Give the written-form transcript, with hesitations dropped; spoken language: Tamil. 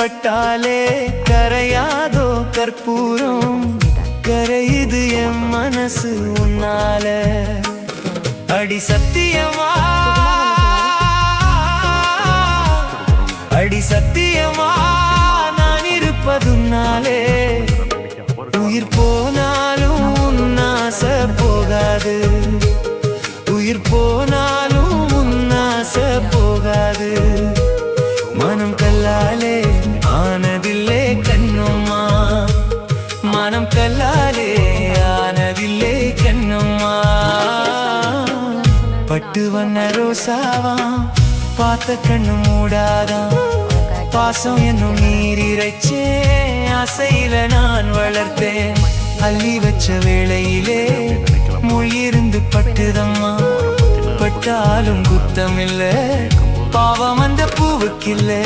பட்டாலே கரையாதோ கற்பூரம், கரையுது என் மனசு உன்னால. அடி சத்தியமா, அடி சத்தியமா நான் இருப்பதுனாலே, உயிர் போனாலும் உன்னாச போகாது, உயிர் போனாலும் உன்னாச போகாது. மனம் கல்லாலே ஆனதில்லே கண்ணம்மா, மனம் கல்லாலே ஆனதில்லே கண்ணம்மா. பட்டு வண்ண ரோசாவா பார்த்த கண்ணு மூடாதான், பாசம் என்னும் நீரிரைச்சே ஆசையில நான் வளர்த்தேன். அள்ளி வச்ச வேளையிலே மொழியிருந்து பட்டுதம்மா, பட்டாலும் குத்தமில்லை பாவம் அந்த பூவுக்கில்லை.